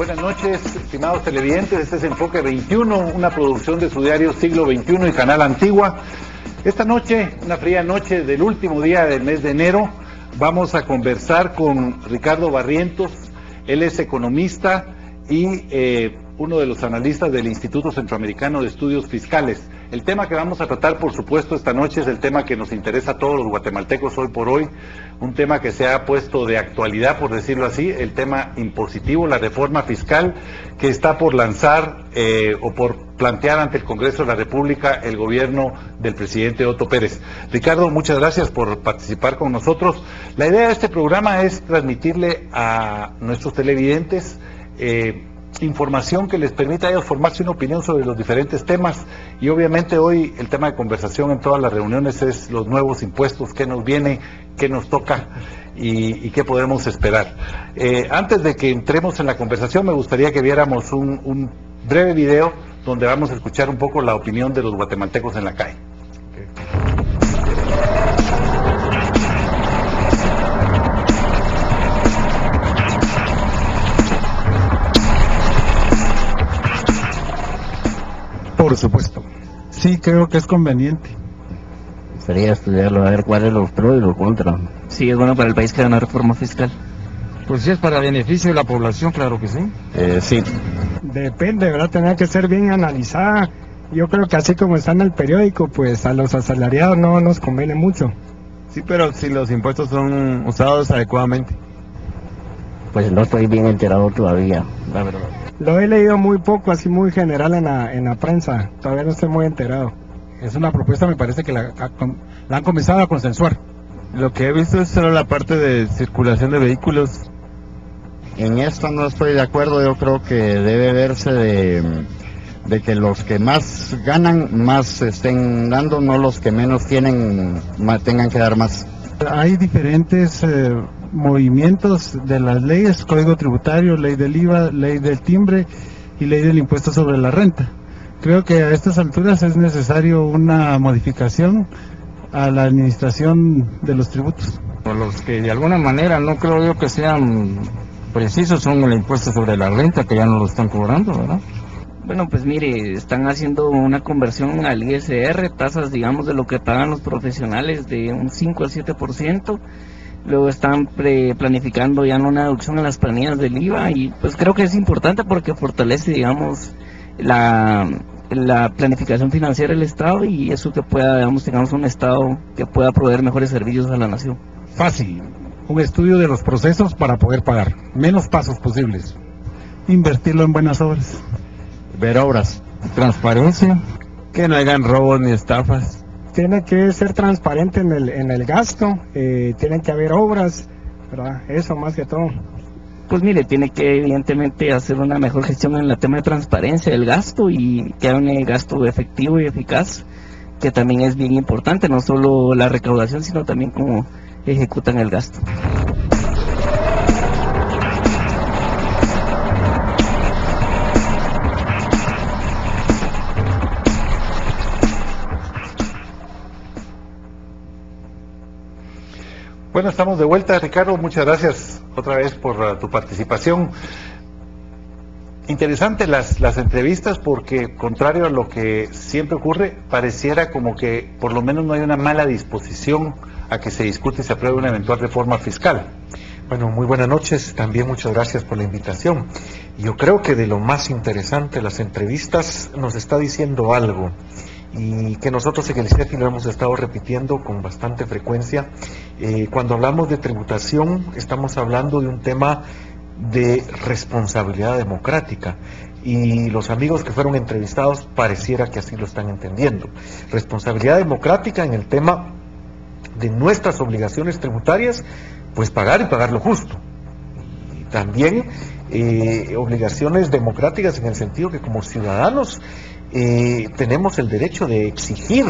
Buenas noches, estimados televidentes. Este es Enfoque 21, una producción de su diario Siglo XXI y Canal Antigua. Esta noche, una fría noche del último día del mes de enero, vamos a conversar con Ricardo Barrientos. Él es economista y uno de los analistas del Instituto Centroamericano de Estudios Fiscales. El tema que vamos a tratar, por supuesto, esta noche es el tema que nos interesa a todos los guatemaltecos hoy por hoy, un tema que se ha puesto de actualidad, por decirlo así, el tema impositivo, la reforma fiscal que está por lanzar o por plantear ante el Congreso de la República el gobierno del presidente Otto Pérez. Ricardo, muchas gracias por participar con nosotros. La idea de este programa es transmitirle a nuestros televidentes información que les permita a ellos formarse una opinión sobre los diferentes temas, y obviamente hoy el tema de conversación en todas las reuniones es los nuevos impuestos, qué nos viene, qué nos toca y qué podemos esperar. Antes de que entremos en la conversación, me gustaría que viéramos un breve video donde vamos a escuchar un poco la opinión de los guatemaltecos en la calle. Por supuesto. Sí, creo que es conveniente. Sería estudiarlo, a ver cuál es los pros y los contras. Sí, es bueno para el país que haya una reforma fiscal. Pues si es para beneficio de la población, claro que sí. Sí. Depende, ¿verdad? Tendrá que ser bien analizada. Yo creo que así como está en el periódico, pues a los asalariados no nos conviene mucho. Sí, pero si los impuestos son usados adecuadamente. Pues no estoy bien enterado todavía, la verdad. Lo he leído muy poco, así muy general en la prensa. Todavía no estoy muy enterado. Es una propuesta, me parece que la han comenzado a consensuar. Lo que he visto es solo la parte de circulación de vehículos. En esto no estoy de acuerdo. Yo creo que debe verse de que los que más ganan, más estén dando, no los que menos tienen, tengan que dar más. Hay diferentes movimientos de las leyes, Código Tributario, Ley del IVA, Ley del Timbre y Ley del Impuesto sobre la Renta. Creo que a estas alturas es necesario una modificación a la administración de los tributos. Por los que de alguna manera no creo yo que sean precisos son el impuesto sobre la renta, que ya no lo están cobrando, ¿verdad? Bueno, pues mire, están haciendo una conversión al ISR, tasas, digamos, de lo que pagan los profesionales de un 5 al 7%. Luego están planificando ya una deducción en las planillas del IVA, y pues creo que es importante porque fortalece, digamos, la planificación financiera del Estado, y eso que pueda, digamos, tengamos un Estado que pueda proveer mejores servicios a la nación. Fácil, un estudio de los procesos para poder pagar, menos pasos posibles. Invertirlo en buenas obras. Ver obras. Transparencia, que no hagan robos ni estafas. Tiene que ser transparente en el gasto, tienen que haber obras, ¿verdad? Eso más que todo. Pues mire, tiene que evidentemente hacer una mejor gestión en el tema de transparencia del gasto, y que haya un gasto efectivo y eficaz, que también es bien importante, no solo la recaudación, sino también cómo ejecutan el gasto. Bueno, estamos de vuelta, Ricardo, muchas gracias otra vez por tu participación. Interesante las entrevistas, porque contrario a lo que siempre ocurre, pareciera como que por lo menos no hay una mala disposición a que se discute y se apruebe una eventual reforma fiscal. Bueno, muy buenas noches, también muchas gracias por la invitación. Yo creo que de lo más interesante, las entrevistas nos está diciendo algo, y que nosotros en el CEFI lo hemos estado repitiendo con bastante frecuencia. Cuando hablamos de tributación, estamos hablando de un tema de responsabilidad democrática, y los amigos que fueron entrevistados pareciera que así lo están entendiendo. Responsabilidad democrática en el tema de nuestras obligaciones tributarias, pues pagar y pagar lo justo. Y también obligaciones democráticas en el sentido que como ciudadanos tenemos el derecho de exigir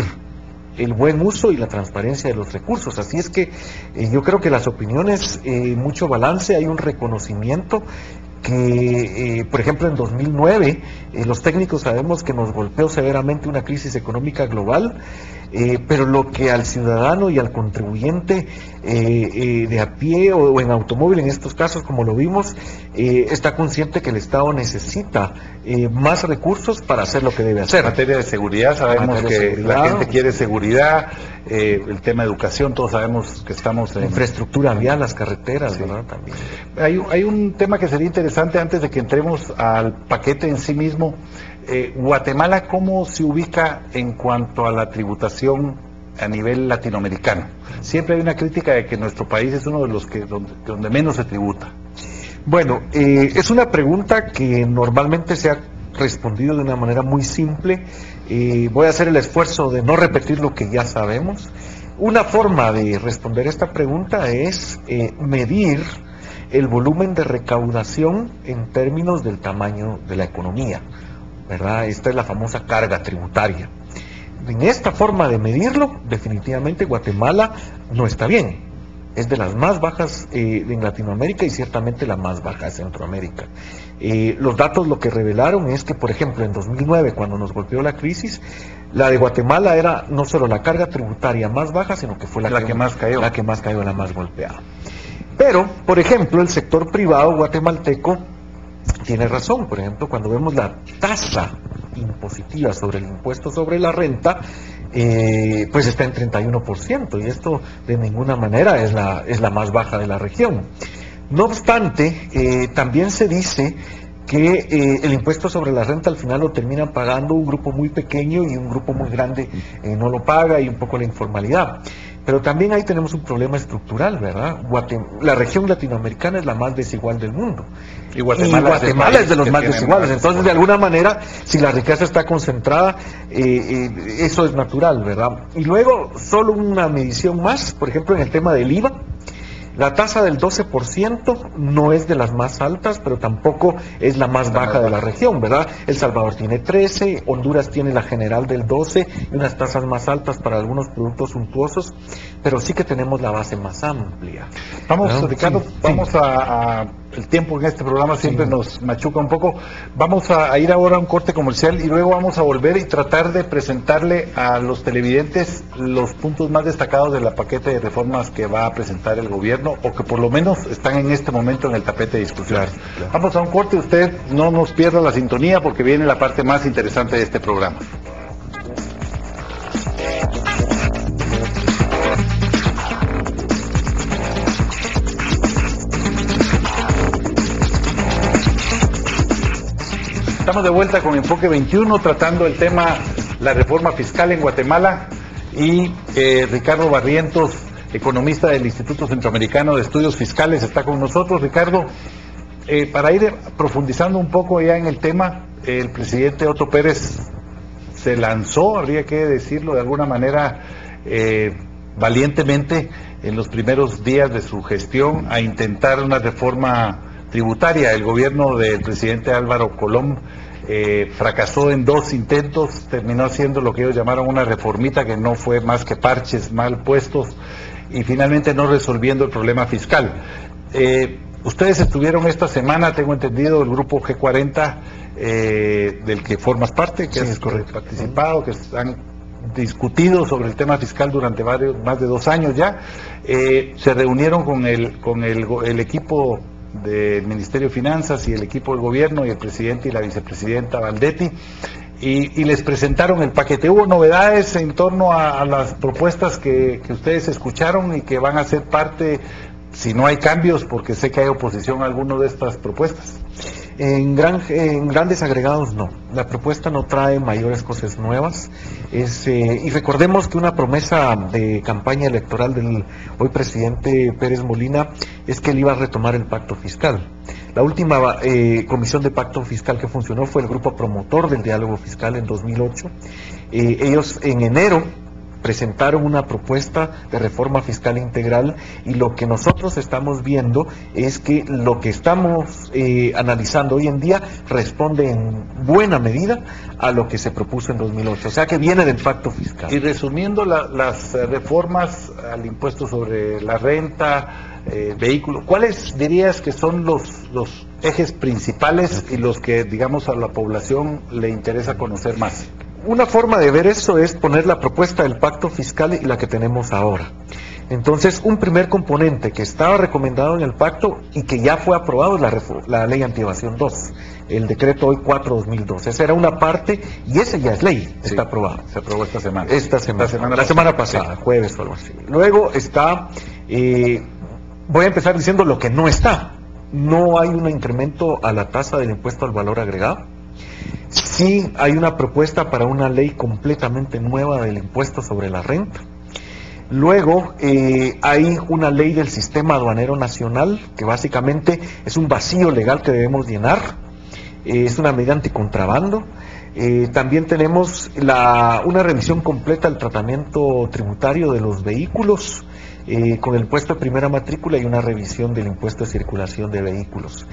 el buen uso y la transparencia de los recursos. Así es que yo creo que las opiniones, mucho balance, hay un reconocimiento que, por ejemplo, en 2009, los técnicos sabemos que nos golpeó severamente una crisis económica global, pero lo que al ciudadano y al contribuyente de a pie o en automóvil, en estos casos, como lo vimos, está consciente que el Estado necesita más recursos para hacer lo que debe hacer. En materia de seguridad, sabemos que la gente quiere seguridad, el tema de educación, todos sabemos que estamos en infraestructura vial, las carreteras, sí, ¿verdad? También. Hay un tema que sería interesante antes de que entremos al paquete en sí mismo. Guatemala, ¿cómo se ubica en cuanto a la tributación a nivel latinoamericano? Siempre hay una crítica de que nuestro país es uno de los que donde menos se tributa. Bueno, es una pregunta que normalmente se ha respondido de una manera muy simple. Voy a hacer el esfuerzo de no repetir lo que ya sabemos. Una forma de responder esta pregunta es medir el volumen de recaudación en términos del tamaño de la economía, ¿verdad? Esta es la famosa carga tributaria. En esta forma de medirlo, definitivamente Guatemala no está bien. Es de las más bajas en Latinoamérica y ciertamente la más baja de Centroamérica. Los datos lo que revelaron es que, por ejemplo, en 2009, cuando nos golpeó la crisis, la de Guatemala era no solo la carga tributaria más baja, sino que fue la que más cayó, la más golpeada. Pero, por ejemplo, el sector privado guatemalteco tiene razón. Por ejemplo, cuando vemos la tasa impositiva sobre el impuesto sobre la renta, pues está en 31%, y esto de ninguna manera es la más baja de la región. No obstante, también se dice que el impuesto sobre la renta al final lo termina pagando un grupo muy pequeño y un grupo muy grande no lo paga, y un poco la informalidad. Pero también ahí tenemos un problema estructural, ¿verdad? La región latinoamericana es la más desigual del mundo. Y Guatemala es de los más desiguales. Entonces, de alguna manera, si la riqueza está concentrada, eso es natural, ¿verdad? Y luego, solo una medición más, por ejemplo, en el tema del IVA. La tasa del 12% no es de las más altas, pero tampoco es la más baja de la región, ¿verdad? El Salvador tiene 13, Honduras tiene la general del 12 y unas tasas más altas para algunos productos suntuosos, pero sí que tenemos la base más amplia. Vamos, ¿no? Ricardo, sí, vamos a el tiempo en este programa siempre nos machuca un poco. Vamos a ir ahora a un corte comercial y luego vamos a volver y tratar de presentarle a los televidentes los puntos más destacados de la paquete de reformas que va a presentar el gobierno, o que por lo menos están en este momento en el tapete de discusión. Claro. Vamos a un corte, usted no nos pierda la sintonía porque viene la parte más interesante de este programa. Estamos de vuelta con Enfoque 21, tratando el tema, la reforma fiscal en Guatemala, y Ricardo Barrientos, economista del Instituto Centroamericano de Estudios Fiscales, está con nosotros. Ricardo, para ir profundizando un poco ya en el tema, el presidente Otto Pérez se lanzó, habría que decirlo de alguna manera, valientemente en los primeros días de su gestión a intentar una reforma tributaria. El gobierno del presidente Álvaro Colom fracasó en 2 intentos, terminó haciendo lo que ellos llamaron una reformita que no fue más que parches mal puestos y finalmente no resolviendo el problema fiscal. Ustedes estuvieron esta semana, tengo entendido, el grupo G40 del que formas parte, que has participado, que han discutido sobre el tema fiscal durante más de 2 años ya. Se reunieron con el equipo del Ministerio de Finanzas y el equipo del gobierno y el presidente y la vicepresidenta Valdetti, y les presentaron el paquete. ¿Hubo novedades en torno a las propuestas que ustedes escucharon y que van a ser parte, si no hay cambios, porque sé que hay oposición a alguna de estas propuestas? En grandes agregados no, la propuesta no trae mayores cosas nuevas, y recordemos que una promesa de campaña electoral del hoy presidente Pérez Molina es que él iba a retomar el pacto fiscal. La última comisión de pacto fiscal que funcionó fue el grupo promotor del diálogo fiscal en 2008, ellos en enero presentaron una propuesta de reforma fiscal integral, y lo que nosotros estamos viendo es que lo que estamos analizando hoy en día responde en buena medida a lo que se propuso en 2008, o sea que viene del pacto fiscal. Y resumiendo las reformas al impuesto sobre la renta, vehículo. ¿Cuáles dirías que son los ejes principales y los que, digamos, a la población le interesa conocer más? Una forma de ver eso es poner la propuesta del pacto fiscal y la que tenemos ahora. Entonces, un primer componente que estaba recomendado en el pacto y que ya fue aprobado es la ley antievasión 2, el decreto hoy 4/2002. Esa era una parte y ese ya es ley, Sí, está aprobado. Se aprobó esta semana. La semana pasada, sí. jueves o algo así. Luego está, voy a empezar diciendo lo que no está. No hay un incremento a la tasa del impuesto al valor agregado. Sí hay una propuesta para una ley completamente nueva del impuesto sobre la renta. Luego hay una ley del sistema aduanero nacional, que básicamente es un vacío legal que debemos llenar. Es una medida anticontrabando. También tenemos una revisión completa del tratamiento tributario de los vehículos, con el impuesto de primera matrícula y una revisión del impuesto de circulación de vehículos.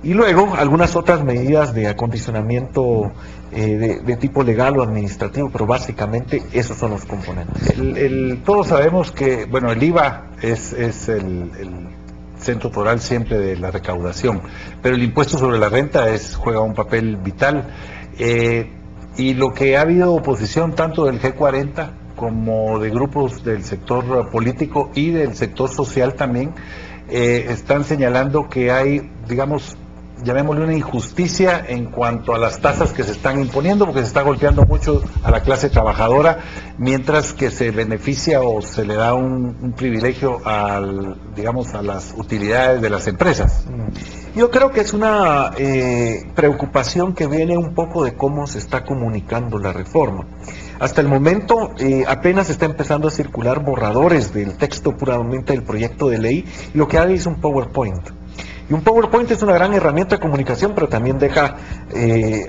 Y luego algunas otras medidas de acondicionamiento de tipo legal o administrativo, pero básicamente esos son los componentes. Todos sabemos que, bueno, el IVA es el centro toral siempre de la recaudación, pero el impuesto sobre la renta juega un papel vital. Y lo que ha habido oposición tanto del G40 como de grupos del sector político y del sector social también, están señalando que hay, digamos, llamémosle una injusticia en cuanto a las tasas que se están imponiendo, porque se está golpeando mucho a la clase trabajadora, mientras que se beneficia o se le da un privilegio digamos, a las utilidades de las empresas. Yo creo que es una preocupación que viene un poco de cómo se está comunicando la reforma. Hasta el momento apenas está empezando a circular borradores del texto puramente del proyecto de ley, y lo que hay es un PowerPoint. Y un PowerPoint es una gran herramienta de comunicación, pero también deja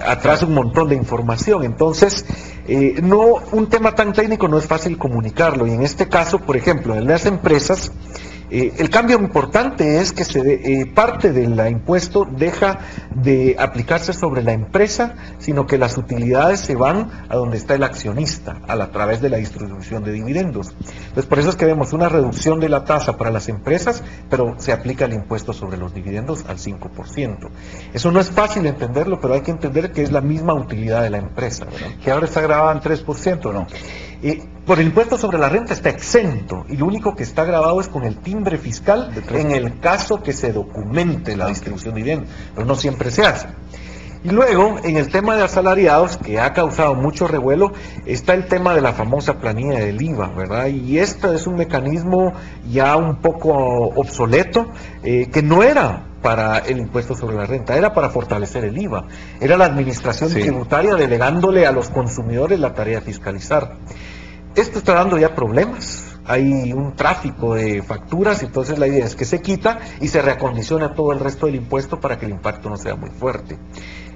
atrás un montón de información. Entonces, un tema tan técnico no es fácil comunicarlo. Y en este caso, por ejemplo, en las empresas, el cambio importante es que parte del impuesto deja de aplicarse sobre la empresa, sino que las utilidades se van a donde está el accionista, a través de la distribución de dividendos. Entonces, por eso es que vemos una reducción de la tasa para las empresas, pero se aplica el impuesto sobre los dividendos al 5%. Eso no es fácil entenderlo, pero hay que entender que es la misma utilidad de la empresa, ¿verdad? Que ahora está grabado en 3%, ¿no? Por el impuesto sobre la renta está exento, y lo único que está grabado es con el timbre fiscal en el caso que se documente la distribución de dividendos, pero no siempre se hace. Y luego, en el tema de asalariados, que ha causado mucho revuelo, está el tema de la famosa planilla del IVA, ¿verdad? Y este es un mecanismo ya un poco obsoleto, que no era para el impuesto sobre la renta, era para fortalecer el IVA. Era la administración tributaria delegándole a los consumidores la tarea de fiscalizar. Esto está dando ya problemas. Hay un tráfico de facturas, entonces la idea es que se quita y se reacondiciona todo el resto del impuesto para que el impacto no sea muy fuerte.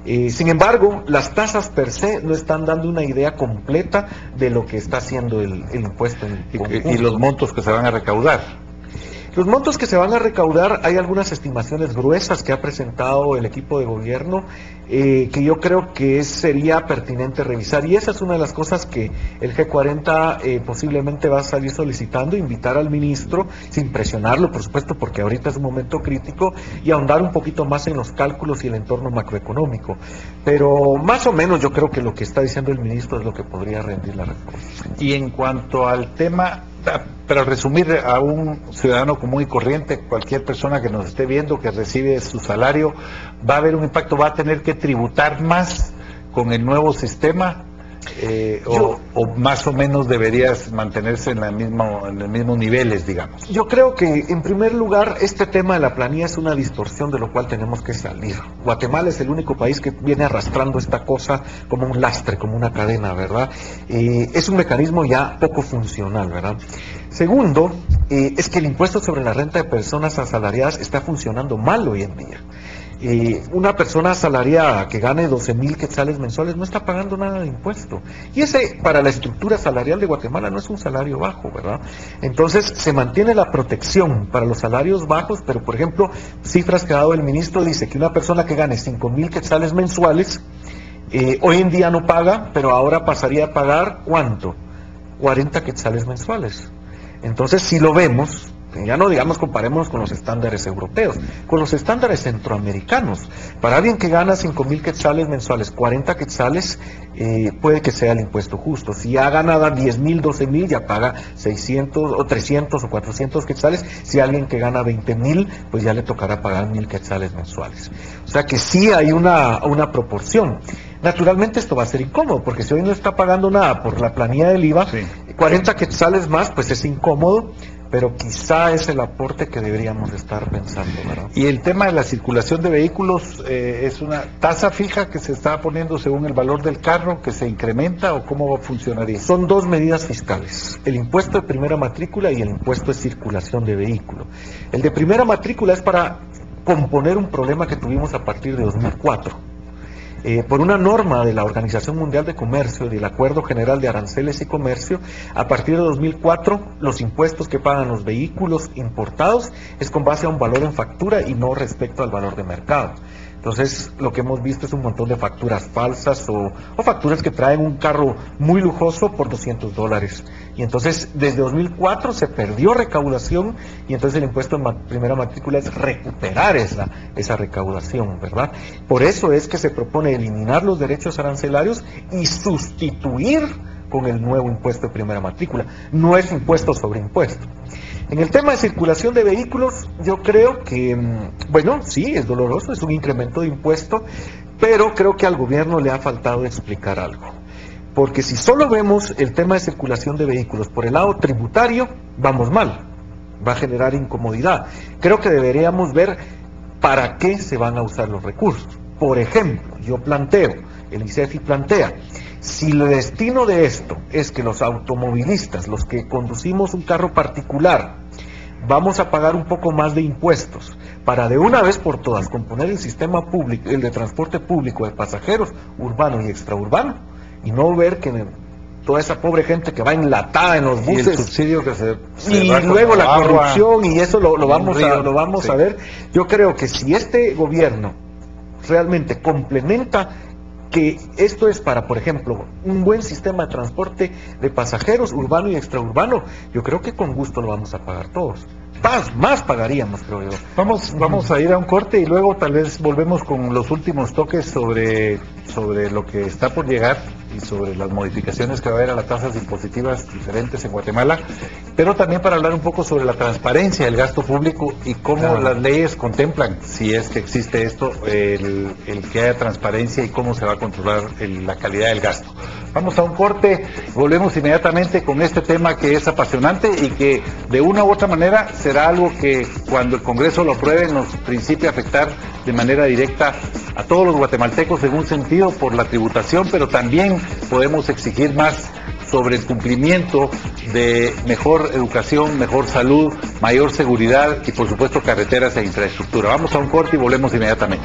Sin embargo, las tasas per se no están dando una idea completa de lo que está haciendo el impuesto en y los montos que se van a recaudar. Los montos que se van a recaudar, hay algunas estimaciones gruesas que ha presentado el equipo de gobierno, que yo creo que sería pertinente revisar, y esa es una de las cosas que el G40 posiblemente va a salir solicitando, invitar al ministro, sin presionarlo, por supuesto, porque ahorita es un momento crítico, y ahondar un poquito más en los cálculos y el entorno macroeconómico. Pero más o menos yo creo que lo que está diciendo el ministro es lo que podría rendir la reforma. Y en cuanto al tema, para resumir, a un ciudadano común y corriente, cualquier persona que nos esté viendo, que recibe su salario, va a haber un impacto, va a tener que tributar más con el nuevo sistema, o más o menos deberías mantenerse en los mismos niveles, digamos. Yo creo que, en primer lugar, este tema de la planilla es una distorsión de lo cual tenemos que salir. Guatemala es el único país que viene arrastrando esta cosa como un lastre, como una cadena, ¿verdad? Es un mecanismo ya poco funcional, ¿verdad? Segundo, es que el impuesto sobre la renta de personas asalariadas está funcionando mal hoy en día. Una persona asalariada que gane 12,000 quetzales mensuales no está pagando nada de impuesto. Y ese, para la estructura salarial de Guatemala, no es un salario bajo, ¿verdad? Entonces, se mantiene la protección para los salarios bajos, pero, por ejemplo, cifras que ha dado el ministro, dice que una persona que gane 5,000 quetzales mensuales, hoy en día no paga, pero ahora pasaría a pagar, ¿cuánto? 40 quetzales mensuales. Entonces, si lo vemos, Ya no digamos comparemos con los estándares europeos, con los estándares centroamericanos. Para alguien que gana 5.000 quetzales mensuales, 40 quetzales, puede que sea el impuesto justo. Si ya gana 10.000, 12.000, ya paga 600 o 300 o 400 quetzales. Si alguien que gana 20.000, pues ya le tocará pagar 1.000 quetzales mensuales. O sea que sí hay una proporción. Naturalmente esto va a ser incómodo, porque si hoy no está pagando nada por la planilla del IVA, sí, 40 quetzales más, pues es incómodo, pero quizá es el aporte que deberíamos estar pensando, ¿verdad? Y el tema de la circulación de vehículos, ¿es una tasa fija que se está poniendo según el valor del carro, que se incrementa, o cómo funcionaría? Son dos medidas fiscales, el impuesto de primera matrícula y el impuesto de circulación de vehículo. El de primera matrícula es para componer un problema que tuvimos a partir de 2004. Por una norma de la Organización Mundial de Comercio, del Acuerdo General de Aranceles y Comercio, a partir de 2004, los impuestos que pagan los vehículos importados es con base a un valor en factura y no respecto al valor de mercado. Entonces, lo que hemos visto es un montón de facturas falsas o facturas que traen un carro muy lujoso por $200. Y entonces, desde 2004 se perdió recaudación y entonces el impuesto en primera matrícula es recuperar esa recaudación, ¿verdad? Por eso es que se propone eliminar los derechos arancelarios y sustituir con el nuevo impuesto de primera matrícula. No es impuesto sobre impuesto. En el tema de circulación de vehículos, yo creo que, bueno, sí, es doloroso, es un incremento de impuesto, pero creo que al gobierno le ha faltado explicar algo. Porque si solo vemos el tema de circulación de vehículos por el lado tributario, vamos mal, va a generar incomodidad. Creo que deberíamos ver para qué se van a usar los recursos. Por ejemplo, yo planteo, el ICEFI plantea, si el destino de esto es que los automovilistas, los que conducimos un carro particular, vamos a pagar un poco más de impuestos para de una vez por todas componer el sistema público, el de transporte público de pasajeros, urbano y extraurbano, y no ver que toda esa pobre gente que va enlatada en los buses, y el subsidio que se y luego la corrupción, y eso lo vamos a ver. Yo creo que si este gobierno realmente complementa que esto es para, por ejemplo, un buen sistema de transporte de pasajeros urbano y extraurbano, yo creo que con gusto lo vamos a pagar todos. Más pagaríamos, creo yo. Vamos a ir a un corte y luego tal vez volvemos con los últimos toques sobre lo que está por llegar y sobre las modificaciones que va a haber a las tasas impositivas diferentes en Guatemala, pero también para hablar un poco sobre la transparencia del gasto público y cómo las leyes contemplan, si es que existe esto, el que haya transparencia y cómo se va a controlar la calidad del gasto. Vamos a un corte, volvemos inmediatamente con este tema que es apasionante y que de una u otra manera será algo que cuando el Congreso lo apruebe nos principie a afectar de manera directa a todos los guatemaltecos en un sentido por la tributación, pero también podemos exigir más sobre el cumplimiento de mejor educación, mejor salud, mayor seguridad y por supuesto carreteras e infraestructura. Vamos a un corte y volvemos inmediatamente.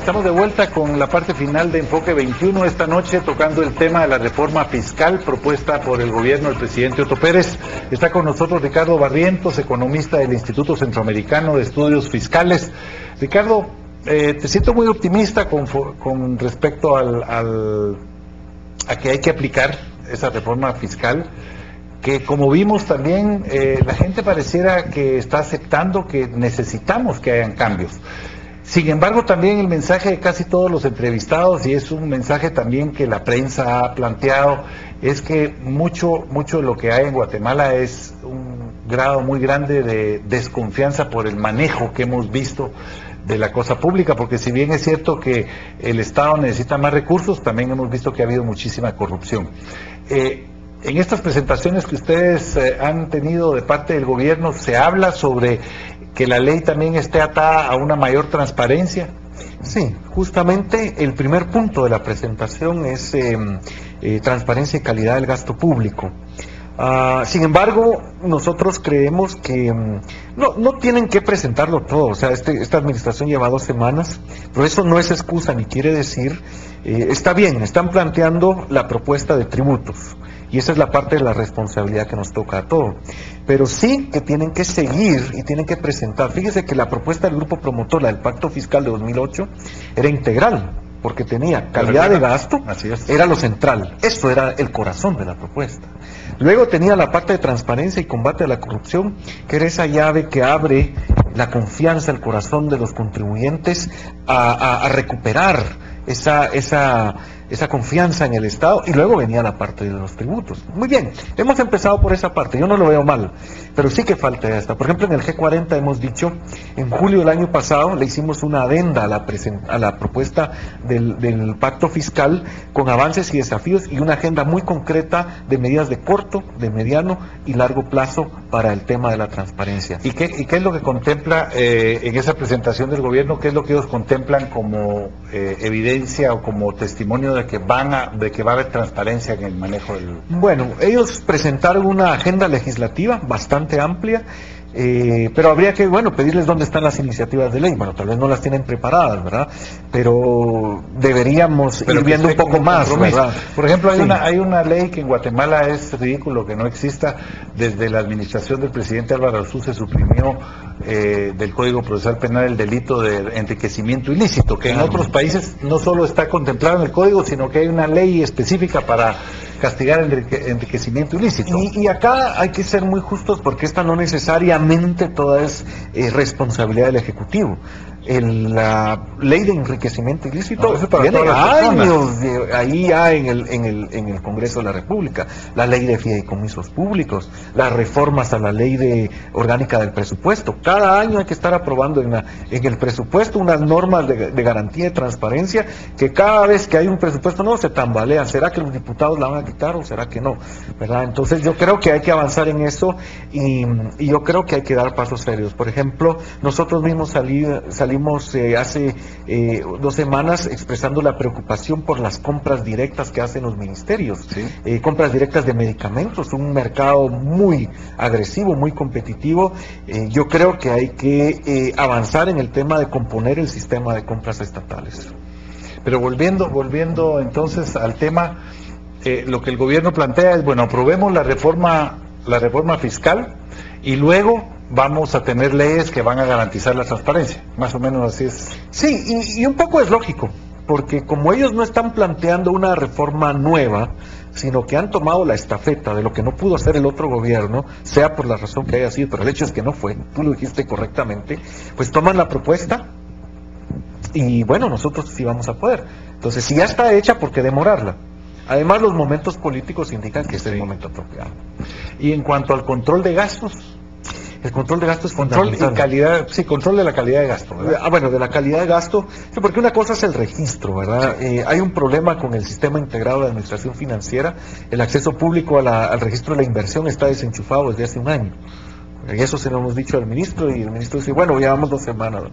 Estamos de vuelta con la parte final de Enfoque 21 esta noche, tocando el tema de la reforma fiscal propuesta por el gobierno del presidente Otto Pérez. Está con nosotros Ricardo Barrientos, economista del Instituto Centroamericano de Estudios Fiscales. Ricardo, te siento muy optimista con respecto a que hay que aplicar esa reforma fiscal, que como vimos también, la gente pareciera que está aceptando que necesitamos que hayan cambios. Sin embargo, también el mensaje de casi todos los entrevistados, y es un mensaje también que la prensa ha planteado, es que mucho de lo que hay en Guatemala es un grado muy grande de desconfianza por el manejo que hemos visto de la cosa pública, porque si bien es cierto que el Estado necesita más recursos, también hemos visto que ha habido muchísima corrupción. En estas presentaciones que ustedes han tenido de parte del gobierno, ¿se habla sobre que la ley también esté atada a una mayor transparencia? Sí, justamente el primer punto de la presentación es transparencia y calidad del gasto público. Sin embargo, nosotros creemos que no tienen que presentarlo todo. O sea, esta administración lleva 2 semanas, pero eso no es excusa ni quiere decir, está bien, están planteando la propuesta de tributos. Y esa es la parte de la responsabilidad que nos toca a todos. Pero sí que tienen que seguir y tienen que presentar. Fíjese que la propuesta del grupo promotor, la del Pacto Fiscal de 2008, era integral. porque tenía calidad de gasto, Así es. era lo central, eso era el corazón de la propuesta. Luego tenía la parte de transparencia y combate a la corrupción, que era esa llave que abre la confianza, el corazón de los contribuyentes a recuperar esa confianza en el Estado, y luego venía la parte de los tributos. Muy bien, hemos empezado por esa parte, yo no lo veo mal, pero sí que falta esta. Por ejemplo, en el G40 hemos dicho, en julio del año pasado le hicimos una adenda a la propuesta del pacto fiscal con avances y desafíos y una agenda muy concreta de medidas de corto, de mediano y largo plazo para el tema de la transparencia. ¿Y qué es lo que contempla en esa presentación del gobierno? ¿Qué es lo que ellos contemplan como evidencia o como testimonio de que va a haber transparencia en el manejo del... Bueno, ellos presentaron una agenda legislativa bastante amplia, pero habría que, pedirles dónde están las iniciativas de ley. Bueno, tal vez no las tienen preparadas, ¿verdad? Pero deberíamos ir viendo un poco más, ¿verdad? Por ejemplo, hay una ley que en Guatemala es ridículo que no exista. Desde la administración del presidente Álvaro Arzú se suprimió del Código Procesal Penal el delito de enriquecimiento ilícito, que en otros países no solo está contemplado en el Código, sino que hay una ley específica para castigar el enriquecimiento ilícito. Y acá hay que ser muy justos, porque esta no necesariamente toda es responsabilidad del Ejecutivo. La ley de enriquecimiento ilícito tiene años ahí ya en el Congreso de la República. La ley de fideicomisos públicos, las reformas a la ley orgánica del presupuesto. Cada año hay que estar aprobando en el presupuesto unas normas de garantía y transparencia, que cada vez que hay un presupuesto nuevo se tambalean. ¿Será que los diputados la van a quitar o será que no? ¿Verdad? Entonces yo creo que hay que avanzar en eso, y yo creo que hay que dar pasos serios. Por ejemplo, nosotros mismos salimos hace 2 semanas expresando la preocupación por las compras directas que hacen los ministerios, ¿sí? Compras directas de medicamentos, un mercado muy agresivo, muy competitivo. Yo creo que hay que avanzar en el tema de componer el sistema de compras estatales. Pero volviendo entonces al tema, lo que el gobierno plantea es, aprobemos la reforma fiscal y luego vamos a tener leyes que van a garantizar la transparencia. Más o menos así es. Sí, y un poco es lógico, porque como ellos no están planteando una reforma nueva, sino que han tomado la estafeta de lo que no pudo hacer el otro gobierno, sea por la razón que haya sido, pero el hecho es que no fue, tú lo dijiste correctamente, pues toman la propuesta y nosotros sí vamos a poder. Entonces, si ya está hecha, ¿por qué demorarla? Además, los momentos políticos indican que es el momento apropiado. Y en cuanto al control de gastos, el control de gasto es control fundamental. y calidad, control de la calidad de gasto, ¿verdad? De la calidad de gasto, sí, porque una cosa es el registro, ¿verdad? Hay un problema con el sistema integrado de administración financiera. El acceso público al registro de la inversión está desenchufado desde hace un año. Y eso se lo hemos dicho al ministro, y el ministro dice, llevamos 2 semanas.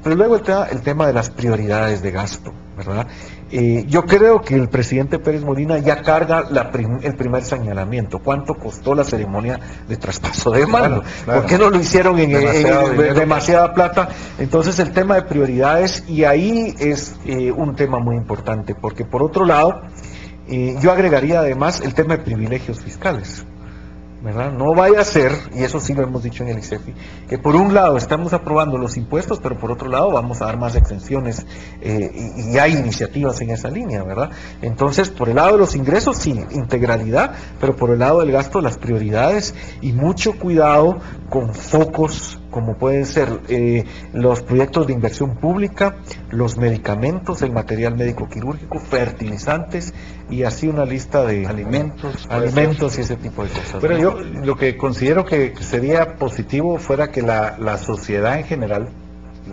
Pero luego está el tema de las prioridades de gasto, ¿verdad? Yo creo que el presidente Pérez Molina ya carga el primer señalamiento. ¿Cuánto costó la ceremonia de traspaso de mando? Claro. ¿Por qué no lo hicieron en demasiada plata? Entonces, el tema de prioridades, y ahí es un tema muy importante, porque por otro lado, yo agregaría además el tema de privilegios fiscales, ¿verdad? No vaya a ser, y eso sí lo hemos dicho en el ICEFI, que por un lado estamos aprobando los impuestos, pero por otro lado vamos a dar más exenciones, y hay iniciativas en esa línea, ¿verdad? Entonces, por el lado de los ingresos, sí, integralidad, pero por el lado del gasto, las prioridades, y mucho cuidado con focos como pueden ser los proyectos de inversión pública, los medicamentos, el material médico quirúrgico, fertilizantes, y así una lista de alimentos y ese tipo de cosas. Pero yo lo que considero que sería positivo fuera que la sociedad en general,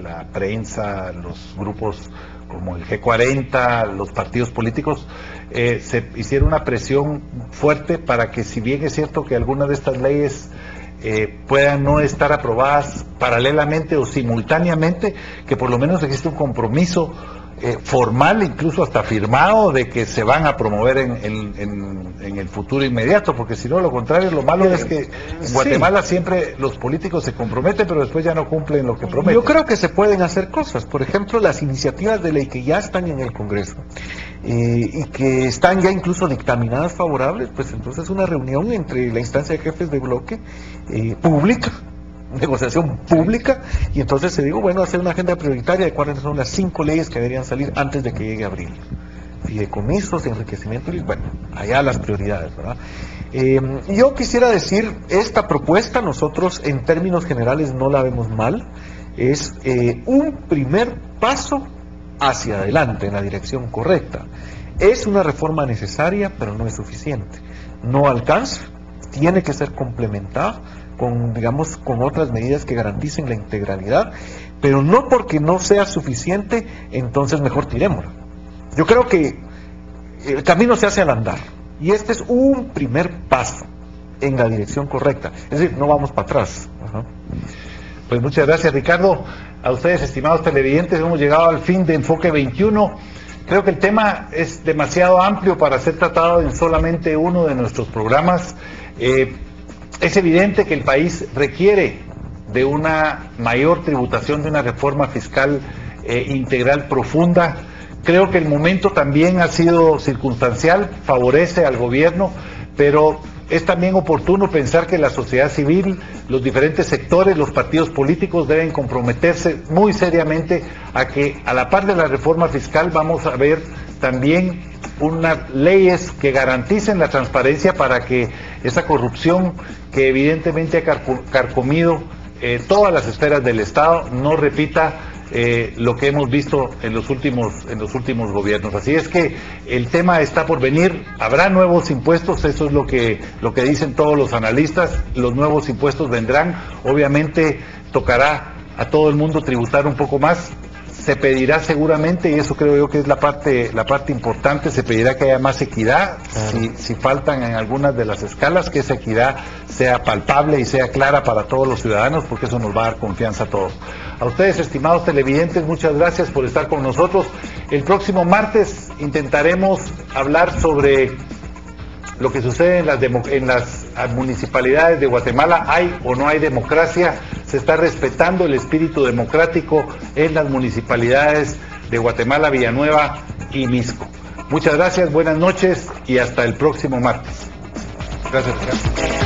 la prensa, los grupos como el G40, los partidos políticos, se hiciera una presión fuerte para que, si bien es cierto que algunas de estas leyes puedan no estar aprobadas paralelamente o simultáneamente, que por lo menos existe un compromiso formal, incluso hasta firmado, de que se van a promover en el futuro inmediato, porque si no, lo contrario, lo malo es que en Guatemala siempre los políticos se comprometen, pero después ya no cumplen lo que prometen. Yo creo que se pueden hacer cosas, por ejemplo, las iniciativas de ley que ya están en el Congreso, y que están ya incluso dictaminadas favorables, pues entonces una reunión entre la instancia de jefes de bloque pública, negociación pública, y entonces se dijo, bueno, hacer una agenda prioritaria de cuáles son las 5 leyes que deberían salir antes de que llegue abril. Fideicomisos, enriquecimiento, bueno, allá las prioridades, ¿verdad? Yo quisiera decir, esta propuesta nosotros en términos generales no la vemos mal, es un primer paso hacia adelante en la dirección correcta. Es una reforma necesaria, pero no es suficiente. No alcanza, tiene que ser complementada con, digamos, con otras medidas que garanticen la integralidad, pero no porque no sea suficiente, entonces mejor tirémosla. Yo creo que el camino se hace al andar, y este es un primer paso en la dirección correcta. Es decir, no vamos para atrás. Ajá. Pues muchas gracias, Ricardo. A ustedes, estimados televidentes, hemos llegado al fin de Enfoque 21. Creo que el tema es demasiado amplio para ser tratado en solamente uno de nuestros programas. Es evidente que el país requiere de una mayor tributación, de una reforma fiscal integral profunda. Creo que el momento también ha sido circunstancial, favorece al gobierno, pero es también oportuno pensar que la sociedad civil, los diferentes sectores, los partidos políticos deben comprometerse muy seriamente a que a la par de la reforma fiscal vamos a ver también unas leyes que garanticen la transparencia para que esa corrupción que evidentemente ha carcomido todas las esferas del Estado no repita lo que hemos visto en los últimos gobiernos. Así es que el tema está por venir, habrá nuevos impuestos, eso es lo que dicen todos los analistas, los nuevos impuestos vendrán, obviamente tocará a todo el mundo tributar un poco más, se pedirá seguramente, y eso creo yo que es la parte importante, se pedirá que haya más equidad, si faltan en algunas de las escalas, que esa equidad sea palpable y sea clara para todos los ciudadanos, porque eso nos va a dar confianza a todos. A ustedes, estimados televidentes, muchas gracias por estar con nosotros. El próximo martes intentaremos hablar sobre lo que sucede en las municipalidades de Guatemala. ¿Hay o no hay democracia? ¿Se está respetando el espíritu democrático en las municipalidades de Guatemala, Villanueva y Misco? Muchas gracias, buenas noches y hasta el próximo martes. Gracias.